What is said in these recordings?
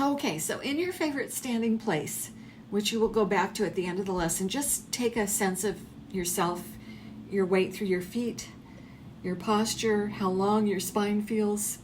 Okay, so in your favorite standing place, which you will go back to at the end of the lesson, just take a sense of yourself, your weight through your feet, your posture, how long your spine feels.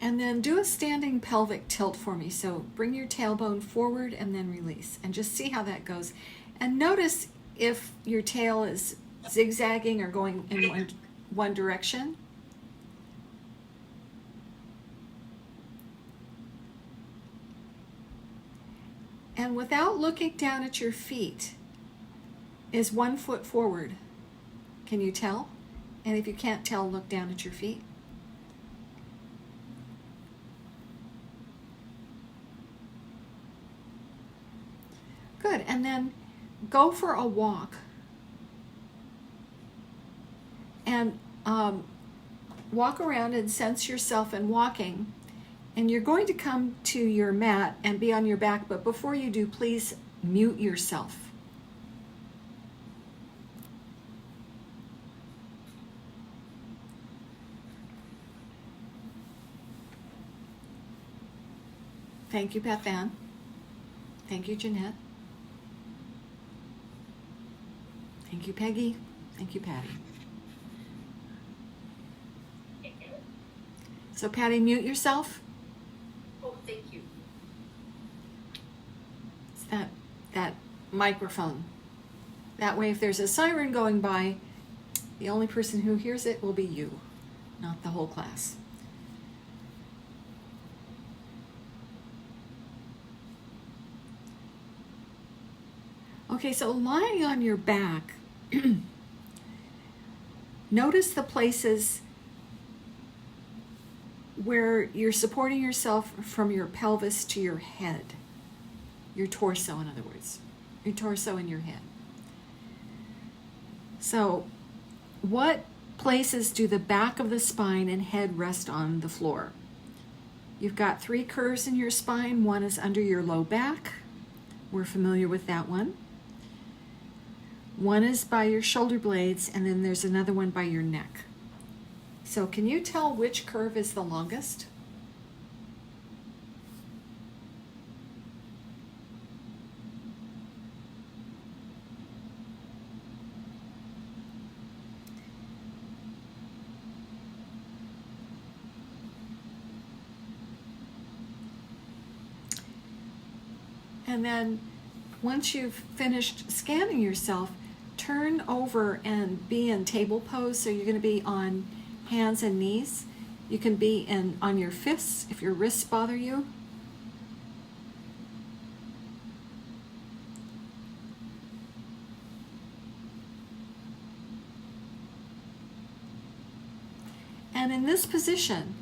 And then do a standing pelvic tilt for me. So bring your tailbone forward and then release, and just see how that goes. And notice if your tail is zigzagging or going in one direction. And without looking down at your feet, is 1 foot forward. Can you tell? And if you can't tell, look down at your feet. Good, and then go for a walk. And walk around and sense yourself and walking. And you're going to come to your mat and be on your back, but before you do, please mute yourself. Thank you, Beth Ann. Thank you, Jeanette. Thank you, Peggy. Thank you, Patty. So, Patty, mute yourself. Oh, thank you. It's that microphone. That way, if there's a siren going by, the only person who hears it will be you, not the whole class. Okay, so lying on your back, notice the places where you're supporting yourself from your pelvis to your head, your torso, in other words, your torso and your head. So, what places do the back of the spine and head rest on the floor? You've got 3 curves in your spine. One is under your low back. We're familiar with that one. One is by your shoulder blades, and then there's another one by your neck. So can you tell which curve is the longest? And then once you've finished scanning yourself, turn over and be in table pose. So you're going to be on hands and knees. You can be on your fists if your wrists bother you. And in this position,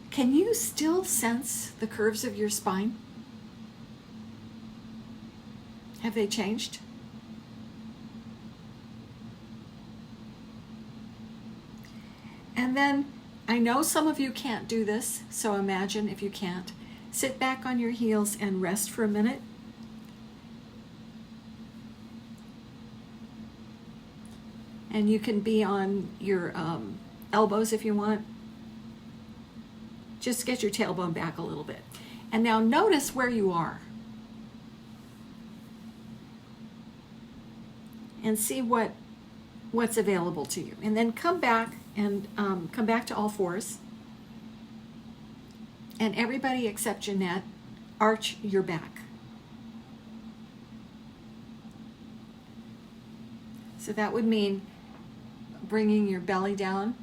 can you still sense the curves of your spine? Have they changed? And then, I know some of you can't do this, so imagine if you can't. Sit back on your heels and rest for a minute. And you can be on your elbows if you want. Just get your tailbone back a little bit. And now notice where you are. And see what's available to you. And then come back and come back to all fours. And everybody except Jeanette, arch your back. So that would mean bringing your belly down.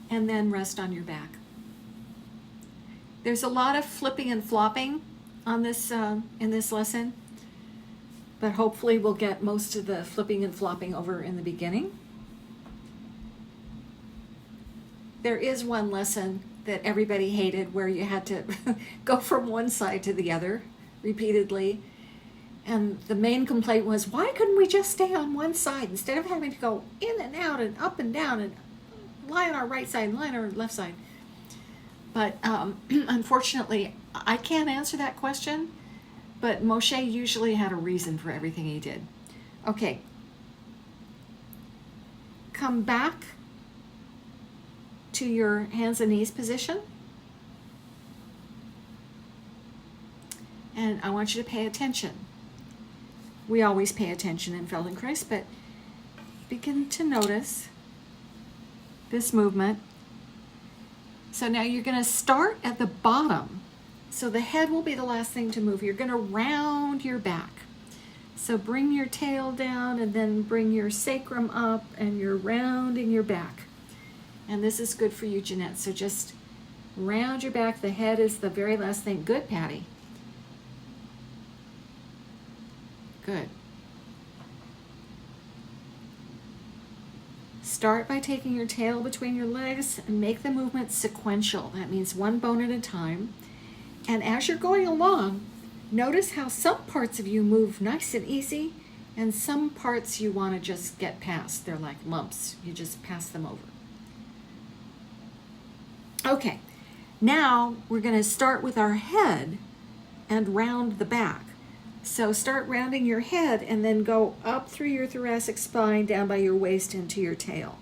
And then rest on your back. There's a lot of flipping and flopping on this in this lesson, but hopefully we'll get most of the flipping and flopping over in the beginning. There is one lesson that everybody hated where you had to go from one side to the other repeatedly, and the main complaint was, why couldn't we just stay on one side instead of having to go in and out and up and down and lie on our right side and lie on our left side? But unfortunately, I can't answer that question, but Moshe usually had a reason for everything he did. Okay. Come back to your hands and knees position. And I want you to pay attention. We always pay attention in Feldenkrais, but begin to notice this movement. So now you're going to start at the bottom. So the head will be the last thing to move. You're going to round your back. So bring your tail down and then bring your sacrum up, and you're rounding your back. And this is good for you, Jeanette. So just round your back. The head is the very last thing. Good, Patty. Good. Start by taking your tail between your legs and make the movement sequential. That means one bone at a time. And as you're going along, notice how some parts of you move nice and easy, and some parts you want to just get past. They're like lumps. You just pass them over. Okay, now we're going to start with our head and round the back. So start rounding your head and then go up through your thoracic spine, down by your waist into your tail.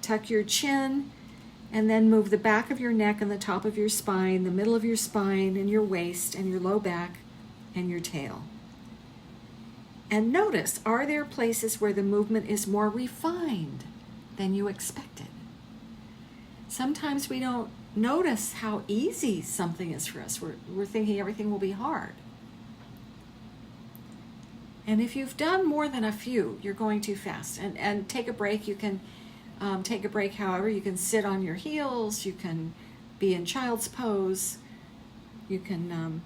Tuck your chin and then move the back of your neck and the top of your spine, the middle of your spine and your waist and your low back and your tail. And notice, are there places where the movement is more refined than you expected? Sometimes we don't notice how easy something is for us. We're thinking everything will be hard. And if you've done more than a few, you're going too fast. And take a break. You can take a break however. You can sit on your heels. You can be in child's pose. You can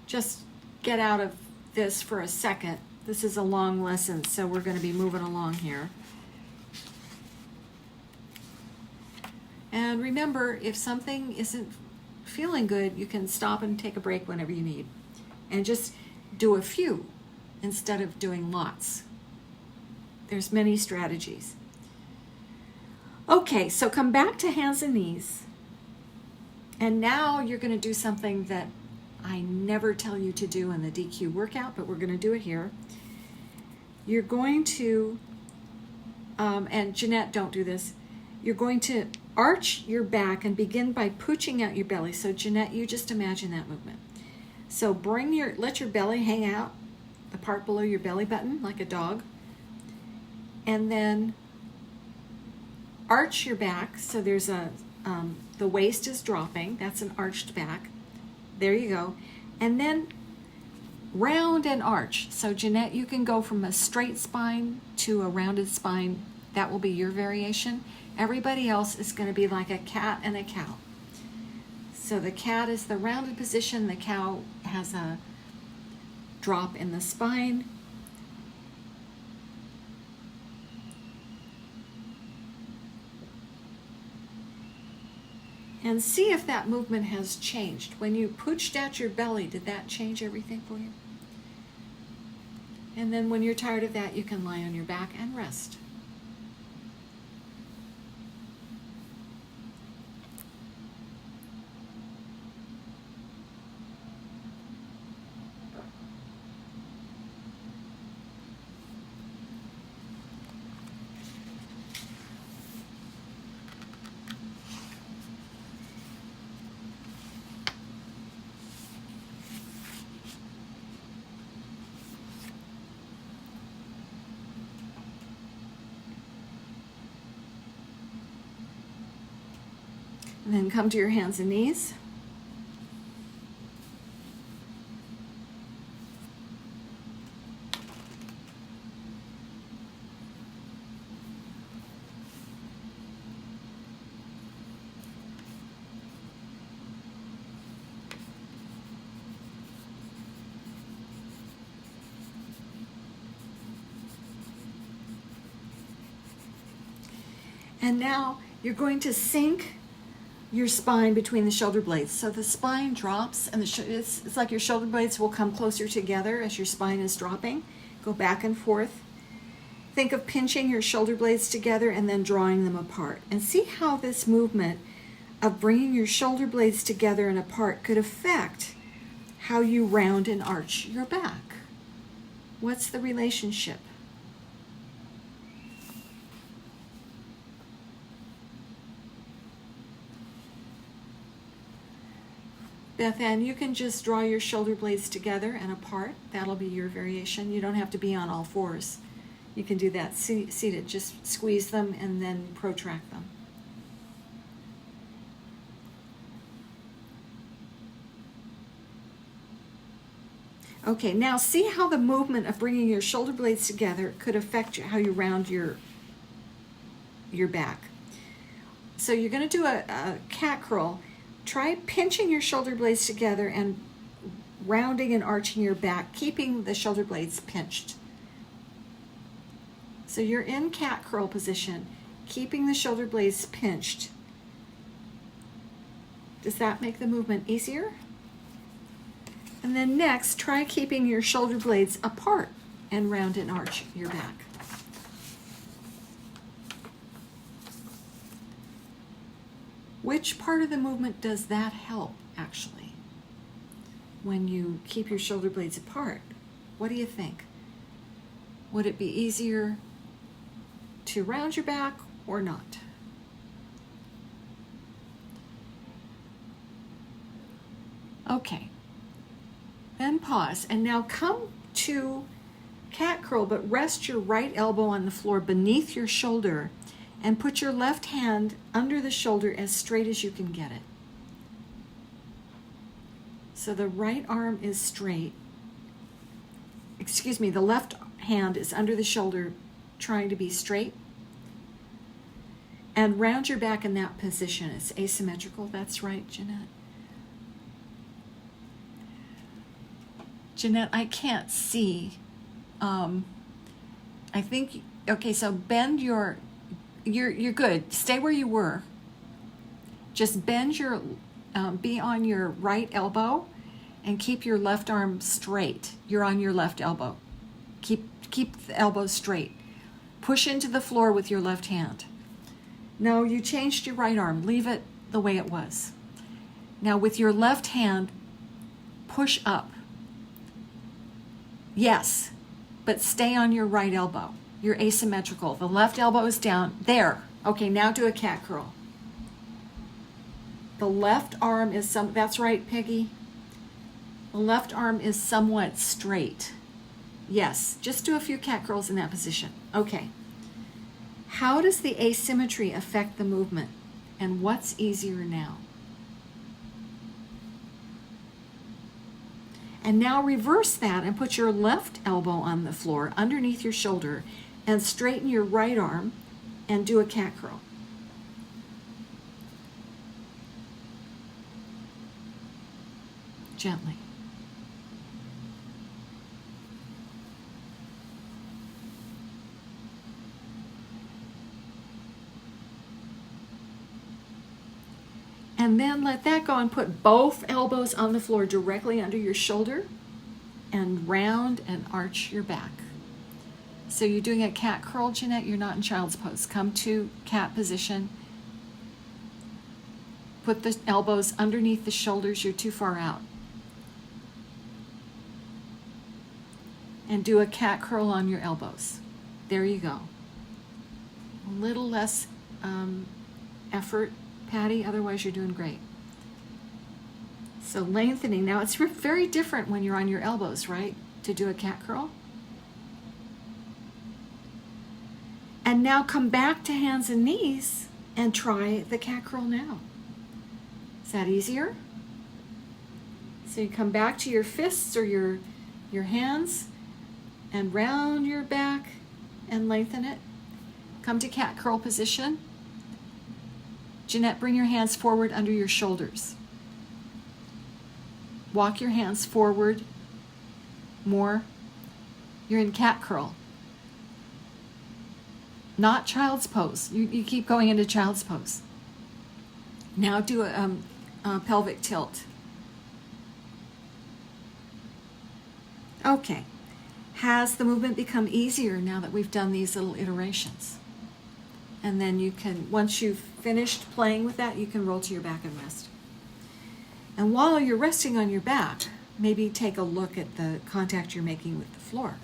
just get out of this for a second. This is a long lesson, so we're going to be moving along here. And remember, if something isn't feeling good, you can stop and take a break whenever you need. And just do a few instead of doing lots. There's many strategies. Okay, so come back to hands and knees. And now you're going to do something that I never tell you to do in the DQ workout, but we're going to do it here. You're going to, and Jeanette, don't do this. You're going to arch your back and begin by pooching out your belly. So Jeanette, you just imagine that movement. So let your belly hang out, the part below your belly button, like a dog. And then arch your back. So there's the waist is dropping. That's an arched back. There you go. And then round and arch. So Jeanette, you can go from a straight spine to a rounded spine. That will be your variation. Everybody else is going to be like a cat and a cow. So the cat is the rounded position, the cow has a drop in the spine. And see if that movement has changed. When you pooched out your belly, did that change everything for you? And then when you're tired of that, you can lie on your back and rest. And then come to your hands and knees. And now you're going to sink your spine between the shoulder blades. So the spine drops and it's like your shoulder blades will come closer together as your spine is dropping. Go back and forth. Think of pinching your shoulder blades together and then drawing them apart. And see how this movement of bringing your shoulder blades together and apart could affect how you round and arch your back? What's the relationship? Beth Ann, you can just draw your shoulder blades together and apart. That'll be your variation. You don't have to be on all fours. You can do that seated. Just squeeze them and then protract them. Okay, now see how the movement of bringing your shoulder blades together could affect how you round your back. So you're going to do a cat curl. Try pinching your shoulder blades together and rounding and arching your back, keeping the shoulder blades pinched. So you're in cat curl position, keeping the shoulder blades pinched. Does that make the movement easier? And then next, try keeping your shoulder blades apart and round and arch your back. Which part of the movement does that help, actually? When you keep your shoulder blades apart, what do you think? Would it be easier to round your back or not? Okay. Then pause, and now come to cat curl, but rest your right elbow on the floor beneath your shoulder and put your left hand under the shoulder as straight as you can get it. So the right arm is straight. Excuse me, the left hand is under the shoulder, trying to be straight. And round your back in that position. It's asymmetrical. That's right, Jeanette. Jeanette, I can't see. I think, okay, so bend you're good. Stay where you were. Just bend your, be on your right elbow and keep your left arm straight. You're on your left elbow. Keep the elbow straight. Push into the floor with your left hand. No, you changed your right arm. Leave it the way it was. Now with your left hand, push up. Yes, but stay on your right elbow. You're asymmetrical. The left elbow is down. There. Okay, now do a cat curl. The left arm is that's right, Peggy. The left arm is somewhat straight. Yes, just do a few cat curls in that position. Okay. How does the asymmetry affect the movement? And what's easier now? And now reverse that and put your left elbow on the floor underneath your shoulder and straighten your right arm and do a cat curl. Gently. And then let that go and put both elbows on the floor directly under your shoulder and round and arch your back. So you're doing a cat curl, Jeanette. You're not in child's pose. Come to cat position. Put the elbows underneath the shoulders. You're too far out. And do a cat curl on your elbows. There you go. A little less effort, Patty, otherwise you're doing great. So lengthening. Now it's very different when you're on your elbows, right? To do a cat curl. And now come back to hands and knees and try the cat curl now. Is that easier? So you come back to your fists or your hands and round your back and lengthen it. Come to cat curl position. Jeanette, bring your hands forward under your shoulders. Walk your hands forward more. You're in cat curl. Not child's pose. You keep going into child's pose. Now do a pelvic tilt. Okay. Has the movement become easier now that we've done these little iterations? And then you can, once you've finished playing with that, you can roll to your back and rest. And while you're resting on your back, maybe take a look at the contact you're making with the floor.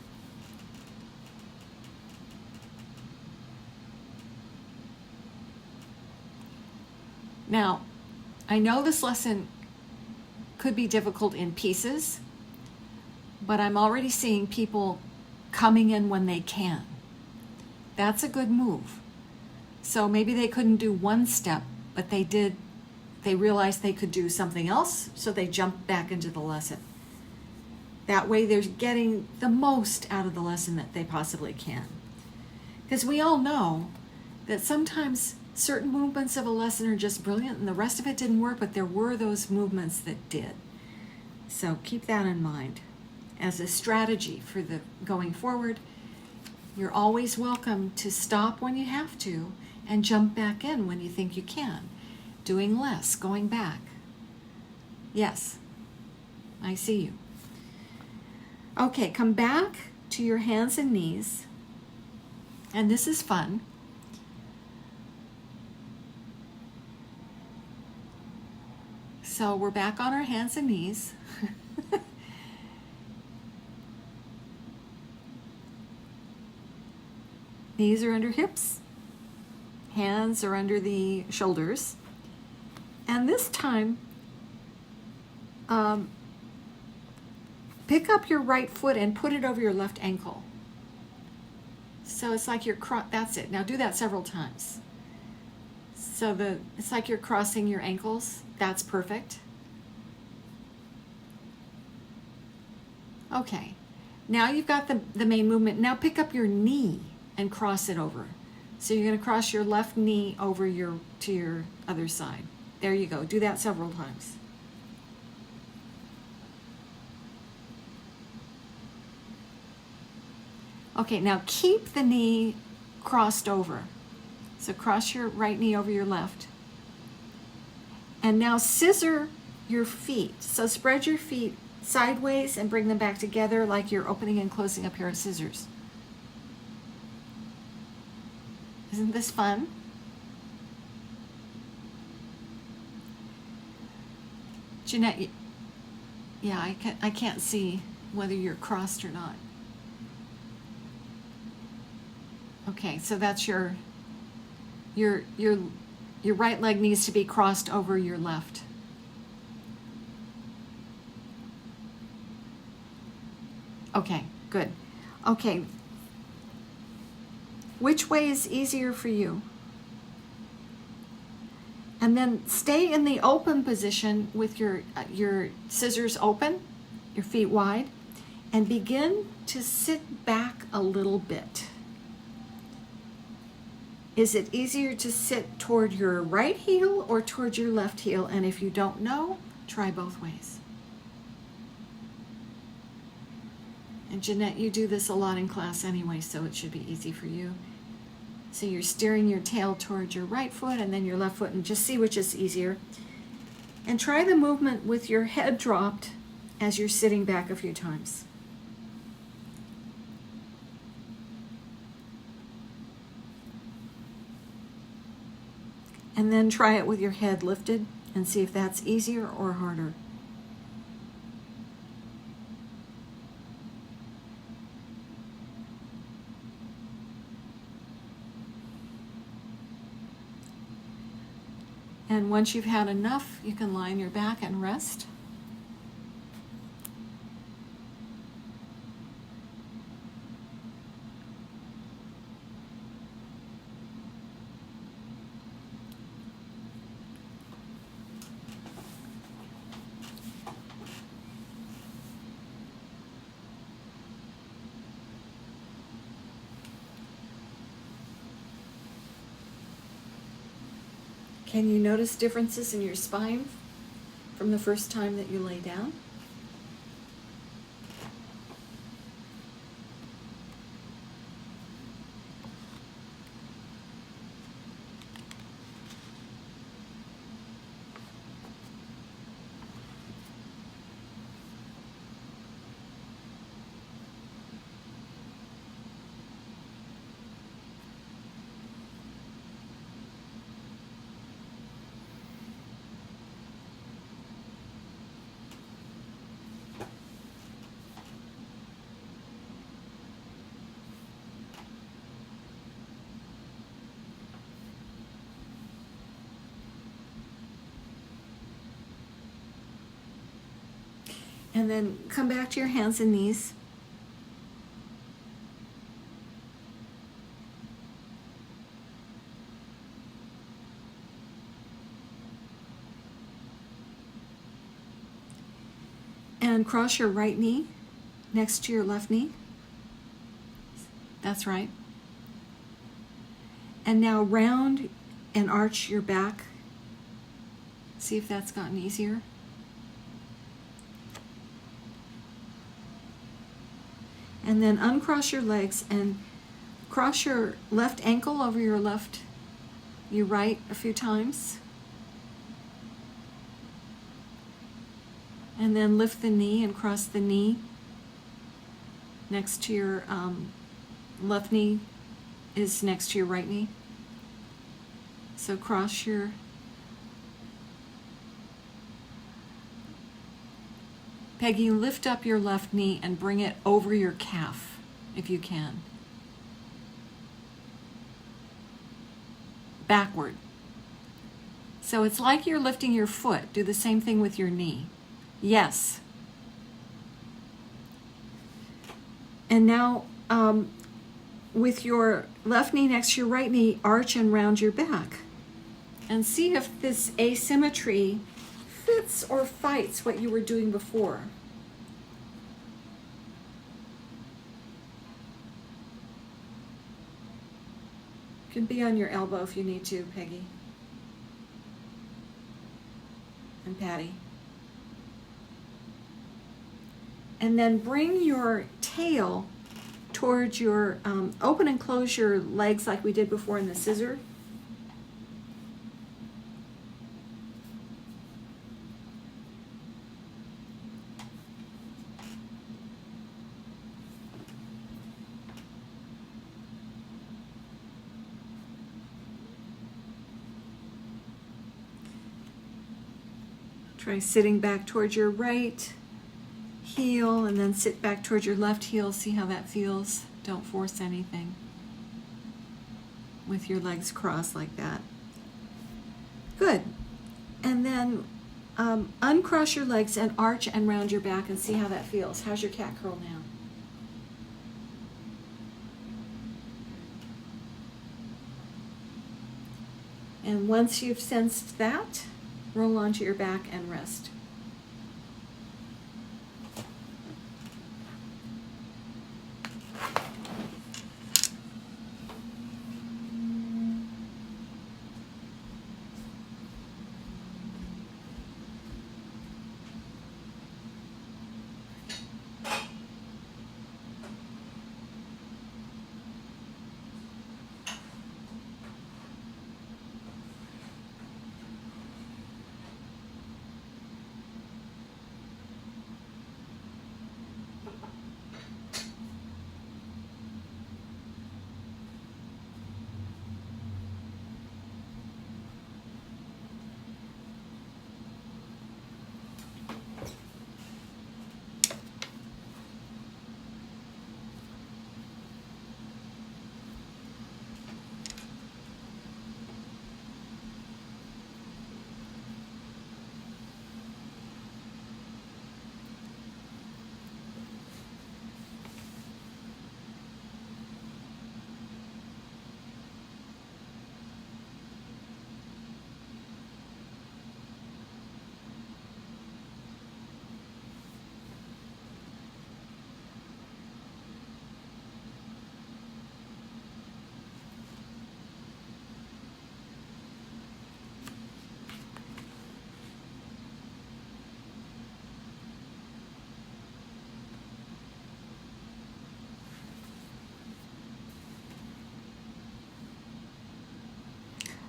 Now, I know this lesson could be difficult in pieces, but I'm already seeing people coming in when they can. That's a good move. So maybe they couldn't do one step, but they realized they could do something else, so they jumped back into the lesson. That way they're getting the most out of the lesson that they possibly can. Because we all know that sometimes certain movements of a lesson are just brilliant and the rest of it didn't work, but there were those movements that did. So keep that in mind as a strategy for the going forward. You're always welcome to stop when you have to and jump back in when you think you can. Doing less, going back. Yes, I see you. Okay, come back to your hands and knees. And this is fun. So we're back on our hands and knees. Knees are under hips. Hands are under the shoulders. And this time, pick up your right foot and put it over your left ankle. So it's like you're, that's it. Now do that several times. So it's like you're crossing your ankles. That's perfect. Okay. Now you've got the main movement. Now pick up your knee and cross it over. So you're going to cross your left knee over to your other side. There you go. Do that several times. Okay, now keep the knee crossed over. So cross your right knee over your left. And now scissor your feet. So spread your feet sideways and bring them back together like you're opening and closing a pair of scissors. Isn't this fun? Jeanette, yeah, I can't see whether you're crossed or not. Okay, so that's your right leg needs to be crossed over your left. Okay, good. Okay. Which way is easier for you? And then stay in the open position with your scissors open, your feet wide, and begin to sit back a little bit. Is it easier to sit toward your right heel or toward your left heel? And if you don't know, try both ways. And Jeanette, you do this a lot in class anyway, so it should be easy for you. So you're steering your tail towards your right foot and then your left foot, and just see which is easier. And try the movement with your head dropped as you're sitting back a few times. And then try it with your head lifted and see if that's easier or harder. And once you've had enough, you can lie on your back and rest. Can you notice differences in your spine from the first time that you lay down? And then come back to your hands and knees. And cross your right knee next to your left knee. That's right. And now round and arch your back. See if that's gotten easier. And then uncross your legs and cross your left ankle over your right a few times. And then lift the knee and cross the knee next to your left knee is next to your right knee. So cross your Peggy, lift up your left knee and bring it over your calf if you can. Backward. So it's like you're lifting your foot. Do the same thing with your knee. Yes. And now with your left knee next to your right knee, arch and round your back. And see if this asymmetry fits or fights what you were doing before. You can be on your elbow if you need to, Peggy. And Patty. And then bring your tail towards your, open and close your legs like we did before in the scissor. Try sitting back towards your right heel and then sit back towards your left heel. See how that feels. Don't force anything with your legs crossed like that. Good. And then uncross your legs and arch and round your back and see how that feels. How's your cat curl now? And once you've sensed that, roll onto your back and rest.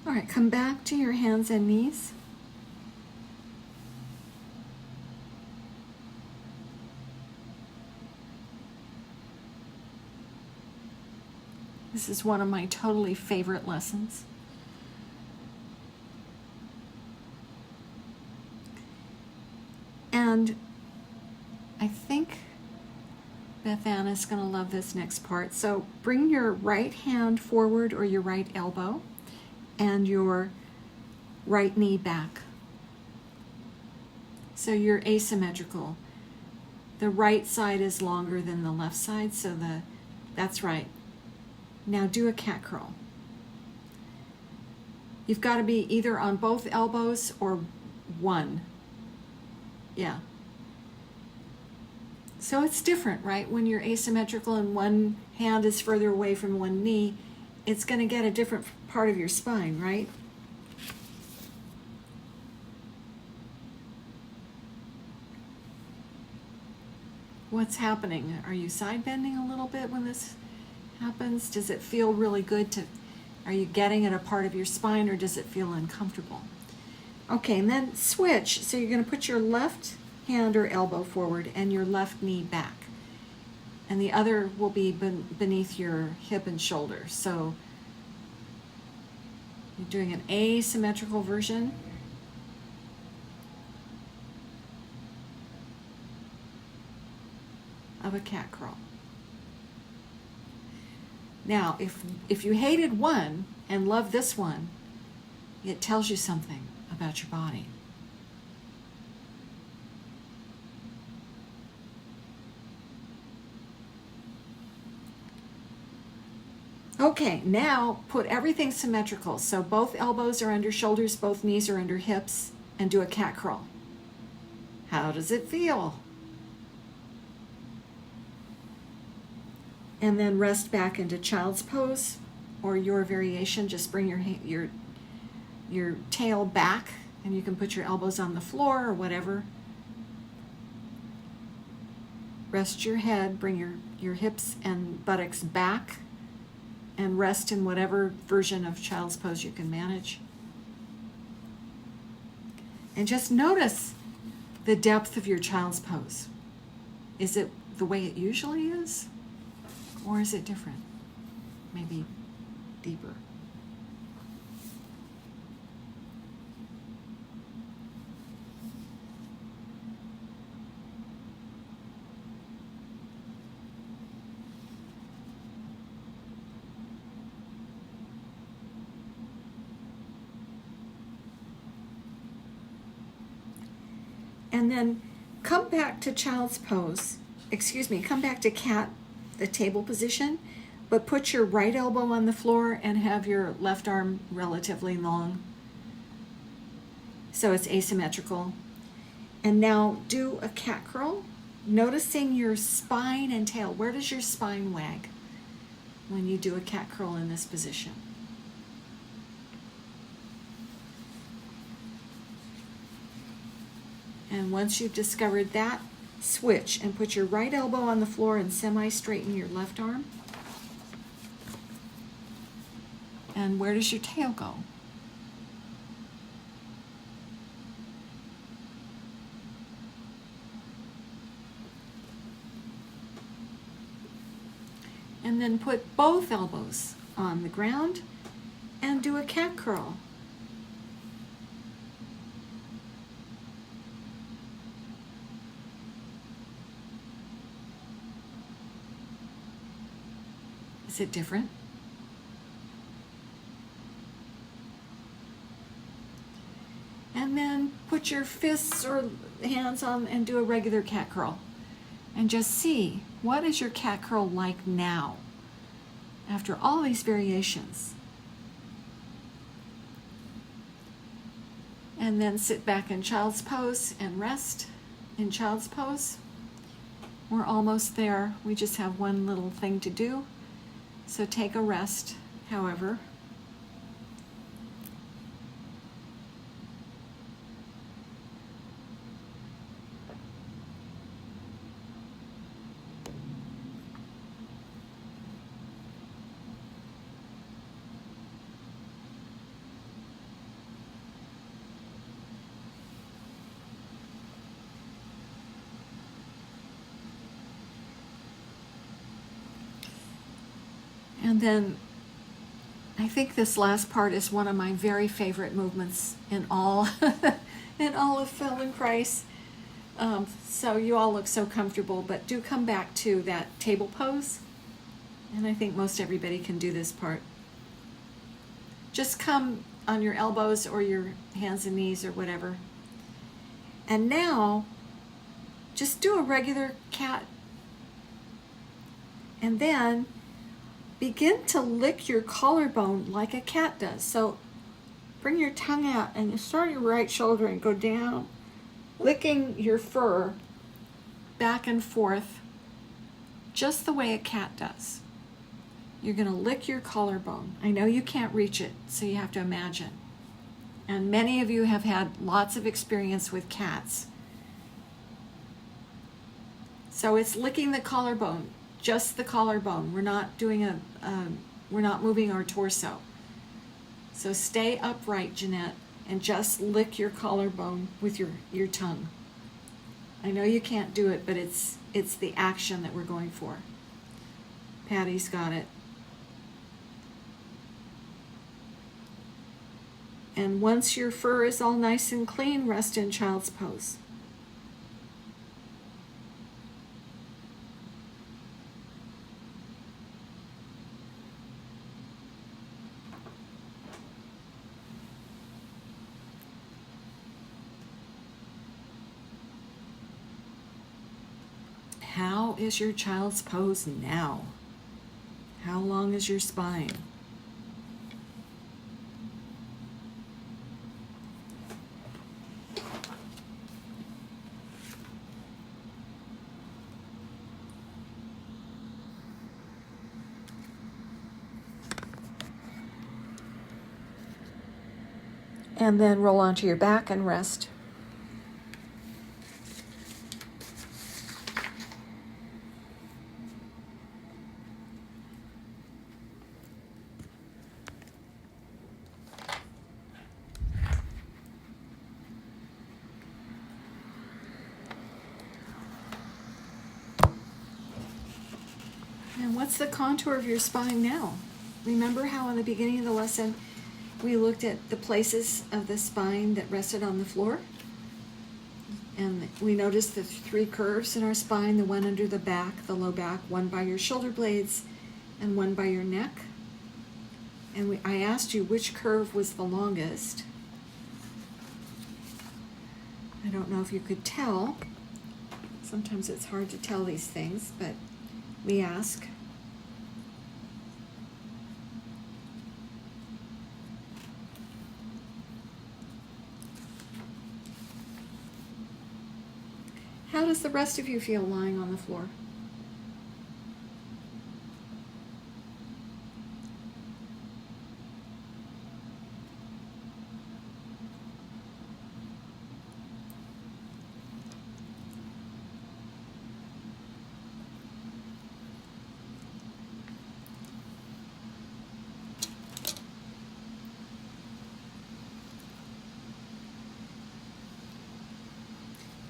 All right, come back to your hands and knees. This is one of my totally favorite lessons. And I think Beth Ann is going to love this next part. So bring your right hand forward or your right elbow and your right knee back. So you're asymmetrical. The right side is longer than the left side, so that's right. Now do a cat curl. You've got to be either on both elbows or one. Yeah. So it's different, right? When you're asymmetrical and one hand is further away from one knee, it's going to get a different part of your spine, right? What's happening? Are you side bending a little bit when this happens? Does it feel really good are you getting at a part of your spine, or does it feel uncomfortable? Okay, and then switch. So you're going to put your left hand or elbow forward and your left knee back. And the other will be beneath your hip and shoulder. So you're doing an asymmetrical version. Of a cat curl. Now, if you hated one and love this one, it tells you something about your body. Okay, now put everything symmetrical. So both elbows are under shoulders, both knees are under hips, and do a cat curl. How does it feel? And then rest back into child's pose or your variation. Just bring your tail back, and you can put your elbows on the floor or whatever. Rest your head, bring your hips and buttocks back, and rest in whatever version of child's pose you can manage. And just notice the depth of your child's pose. Is it the way it usually is? Or is it different? Maybe deeper. And then come back to child's pose. Come back to cat, the table position, but put your right elbow on the floor and have your left arm relatively long. So it's asymmetrical. And now do a cat curl, noticing your spine and tail. Where does your spine wag when you do a cat curl in this position? And once you've discovered that, switch and put your right elbow on the floor and semi-straighten your left arm. And where does your tail go? And then put both elbows on the ground and do a cat curl. Is it different? And then put your fists or hands on and do a regular cat curl. And just see, what is your cat curl like now, after all these variations? And then sit back in child's pose and rest in child's pose. We're almost there. We just have one little thing to do. So take a rest, however. And then I think this last part is one of my very favorite movements in all in all of Feldenkrais. So you all look so comfortable, but do come back to that table pose. And I think most everybody can do this part. Just come on your elbows or your hands and knees or whatever. And now just do a regular cat. And then begin to lick your collarbone like a cat does. So bring your tongue out and you start your right shoulder and go down, licking your fur back and forth, just the way a cat does. You're going to lick your collarbone. I know you can't reach it, so you have to imagine. And many of you have had lots of experience with cats. So it's licking the collarbone, just the collarbone. We're not doing we're not moving our torso. So stay upright, Jeanette, and just lick your collarbone with your tongue. I know you can't do it, but it's the action that we're going for. Patty's got it. And once your fur is all nice and clean, rest in child's pose. How is your child's pose now? How long is your spine? And then roll onto your back and rest. And what's the contour of your spine now? Remember how in the beginning of the lesson we looked at the places of the spine that rested on the floor? And we noticed the 3 curves in our spine, the one under the back, the low back, one by your shoulder blades, and one by your neck. And I asked you which curve was the longest. I don't know if you could tell. Sometimes it's hard to tell these things, but we ask. How does the rest of you feel lying on the floor?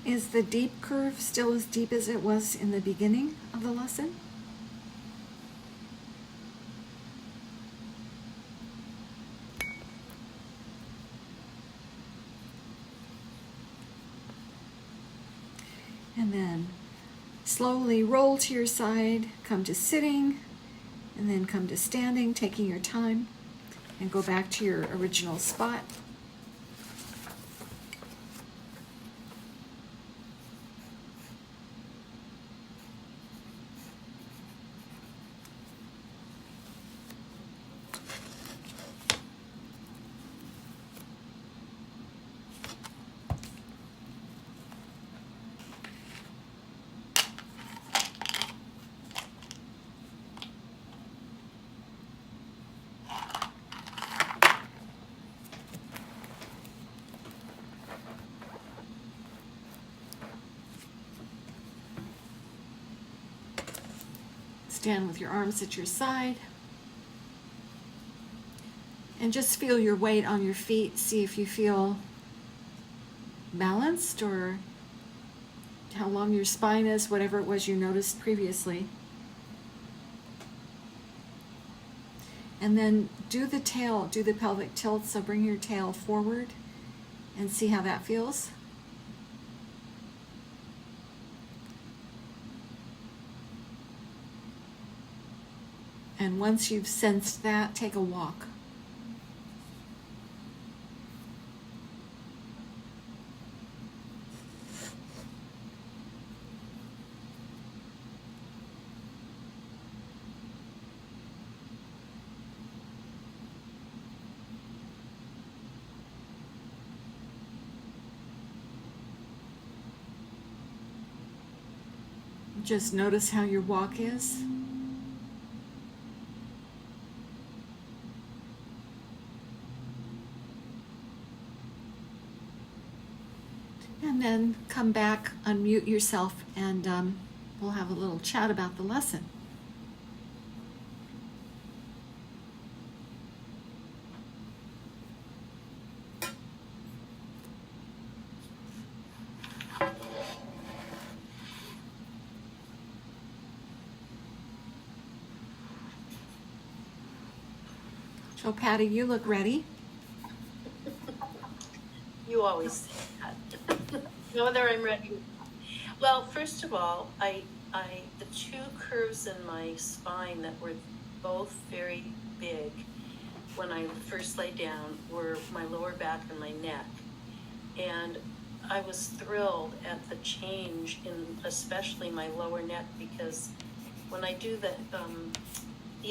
Is the deep curve still as deep as it was in the beginning of the lesson? And then slowly roll to your side, come to sitting, and then come to standing, taking your time, and go back to your original spot. Stand with your arms at your side. And just feel your weight on your feet. See if you feel balanced or how long your spine is, whatever it was you noticed previously. And then do the tail, do the pelvic tilt. So bring your tail forward and see how that feels. And once you've sensed that, take a walk. Just notice how your walk is. And then come back, unmute yourself, and we'll have a little chat about the lesson. So Patty, you look ready. You always say that. Whether I'm ready. Well, first of all, the two curves in my spine that were both very big when I first lay down were my lower back and my neck. And I was thrilled at the change in especially my lower neck, because when I do the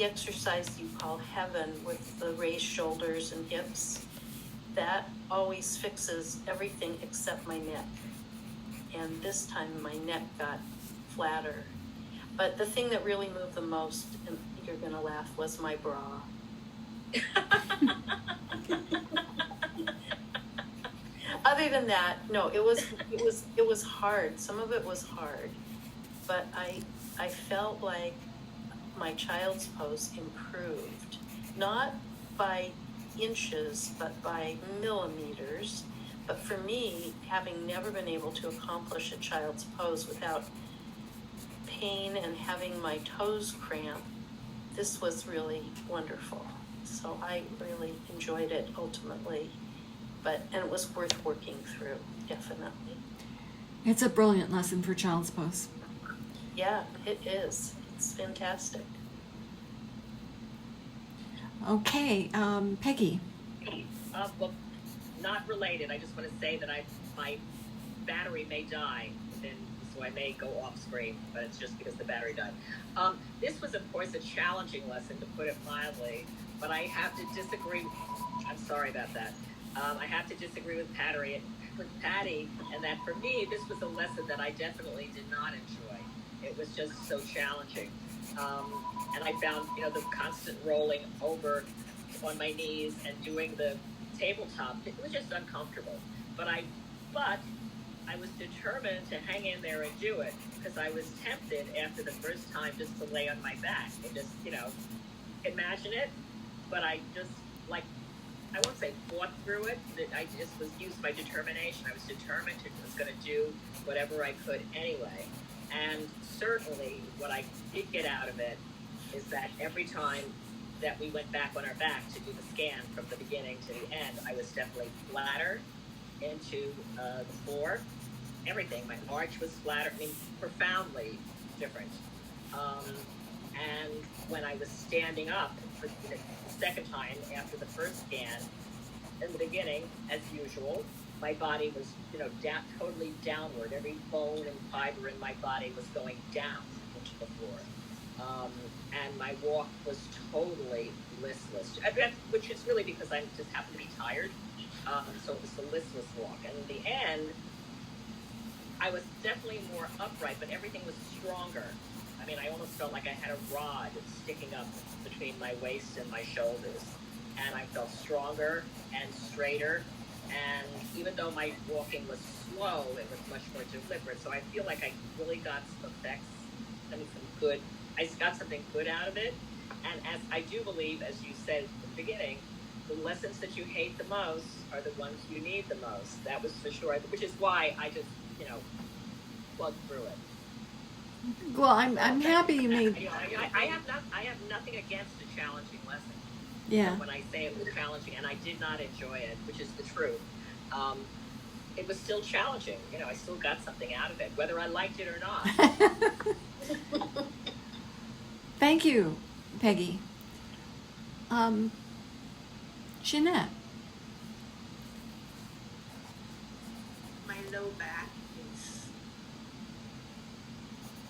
exercise you call heaven with the raised shoulders and hips, that always fixes everything except my neck. And this time my neck got flatter. But the thing that really moved the most, and you're gonna laugh, was my bra. Other than that, no, it was hard. Some of it was hard, but I felt like my child's pose improved, not by inches, but by millimeters. But for me, having never been able to accomplish a child's pose without pain and having my toes cramp, this was really wonderful. So I really enjoyed it ultimately, and it was worth working through, definitely. It's a brilliant lesson for child's pose. Yeah, it is. It's fantastic. Okay, Peggy. Well, not related. I just want to say that my battery may die, so I may go off screen, but it's just because the battery died. This was, of course, a challenging lesson, to put it mildly, but I have to disagree. I'm sorry about that. I have to disagree with Patty, and that for me, this was a lesson that I definitely did not enjoy. It was just so challenging. And I found, the constant rolling over on my knees and doing the tabletop, it was just uncomfortable. But I was determined to hang in there and do it, because I was tempted after the first time just to lay on my back and just, imagine it. But I just, I won't say fought through it. I just used my determination. I was determined to was going to do whatever I could anyway. And certainly what I did get out of it is that every time that we went back on our back to do the scan from the beginning to the end, I was definitely flatter into the floor. Everything. My arch was flatter. Profoundly different. And when I was standing up for the second time after the first scan, in the beginning, as usual, my body was, totally downward. Every bone and fiber in my body was going down into the floor. And my walk was totally listless, which is really because I just happened to be tired. So it was the listless walk. And in the end, I was definitely more upright, but everything was stronger. I almost felt like I had a rod sticking up between my waist and my shoulders. And I felt stronger and straighter. And even though my walking was slow, it was much more deliberate. So I feel like I really got some effects, I got something good out of it. And as I do believe, as you said at the beginning, the lessons that you hate the most are the ones you need the most. That was for sure, which is why I just, plugged through it. Well, I'm happy you made. I have nothing against a challenging lesson. Yeah. When I say it was challenging, and I did not enjoy it, which is the truth. It was still challenging. I still got something out of it, whether I liked it or not. Thank you, Peggy. Jeanette. My low back is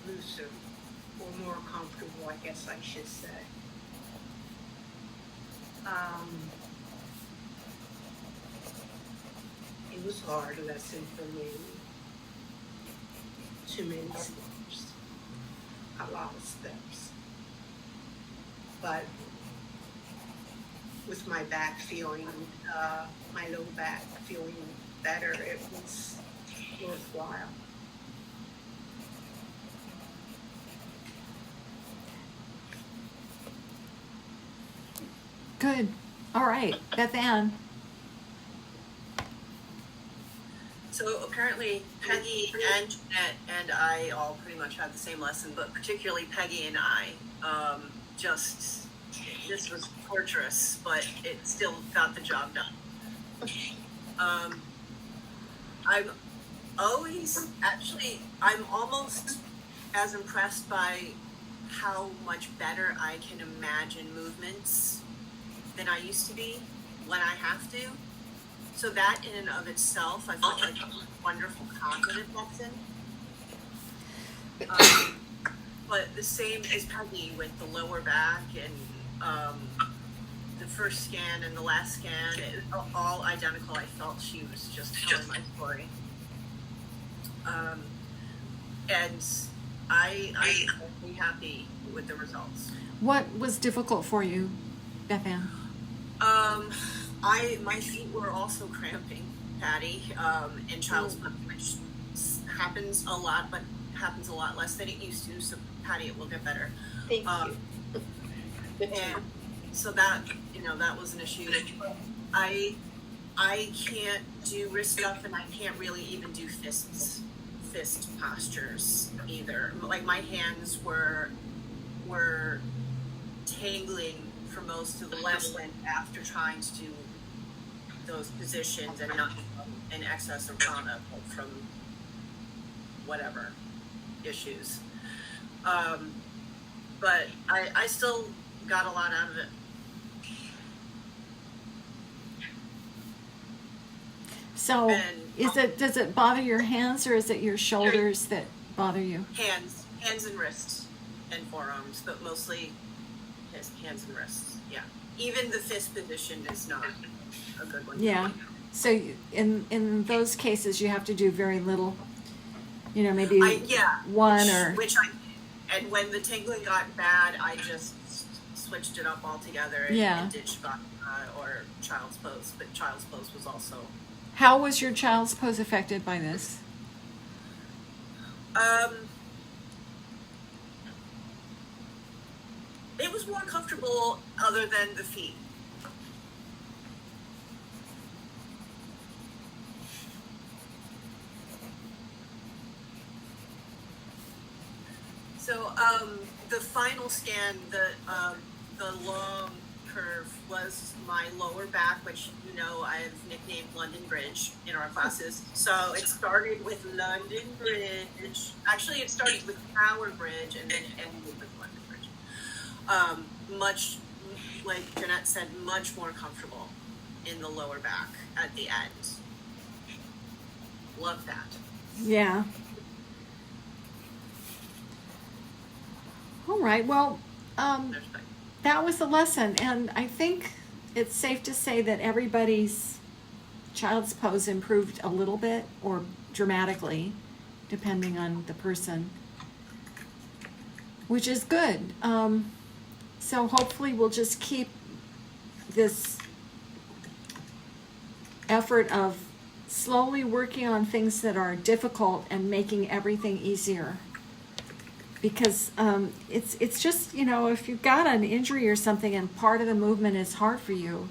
looser or more comfortable, I guess I should say. It was a hard lesson for me. Too many steps. a lot of steps. But with my back feeling, my low back feeling better, it was worthwhile. Good. All right, Beth Ann. So apparently Peggy and Jeanette and I all pretty much had the same lesson, but particularly Peggy and I, just, this was torturous, but it still got the job done. I'm I'm almost as impressed by how much better I can imagine movements than I used to be when I have to. So that in and of itself, I felt like a wonderful cognitive lesson. But the same as Peggy with the lower back and the first scan and the last scan, all identical. I felt she was just telling my story. And I'm really happy with the results. What was difficult for you, Beth Ann? My feet were also cramping, Patty, in child's pose, which happens a lot, but happens a lot less than it used to. So, Patty, it will get better. Thank you. And so that was an issue. I can't do wrist stuff, and I can't really even do fist postures either. Like my hands were tangling for most of the lesson after trying to do those positions and not in excess of prana from whatever issues. But I still got a lot out of it. So, does it bother your hands, or is it your shoulders that bother you? Hands and wrists and forearms, but mostly hands and wrists. Yeah. Even the fist position is not a good one. Yeah. So in those cases, you have to do very little. Maybe one or. And when the tingling got bad, I just switched it up altogether and did Shavasana or child's pose. But child's pose was also. How was your child's pose affected by this? It was more comfortable other than the feet. So the final scan, the long curve was my lower back, which I've nicknamed London Bridge in our classes. So it started with London Bridge. Actually, it started with Tower Bridge and then ended with London Bridge. Much, like Jeanette said, much more comfortable in the lower back at the end. Love that. Yeah. All right. Well, that was the lesson, and I think it's safe to say that everybody's child's pose improved a little bit or dramatically, depending on the person, which is good. So hopefully we'll just keep this effort of slowly working on things that are difficult and making everything easier. Because it's just, if you've got an injury or something and part of the movement is hard for you,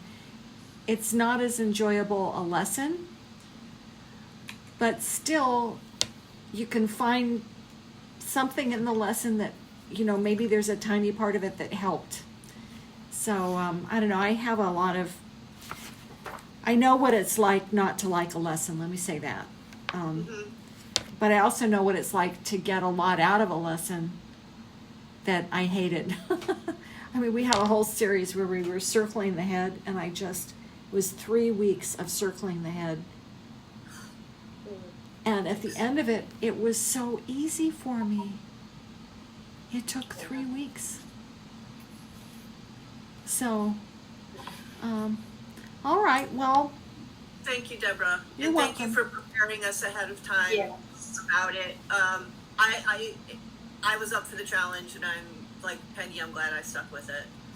it's not as enjoyable a lesson. But still, you can find something in the lesson that, maybe there's a tiny part of it that helped. So, I don't know, I know what it's like not to like a lesson, let me say that. But I also know what it's like to get a lot out of a lesson that I hated. I mean, we had a whole series where we were circling the head, and it was 3 weeks of circling the head. And at the end of it, it was so easy for me. It took 3 weeks. So, all right, well. Thank you, Deborah. You're welcome. welcome. Thank you for preparing us ahead of time about it. I was up for the challenge, and I'm like Peggy. I'm glad I stuck with it.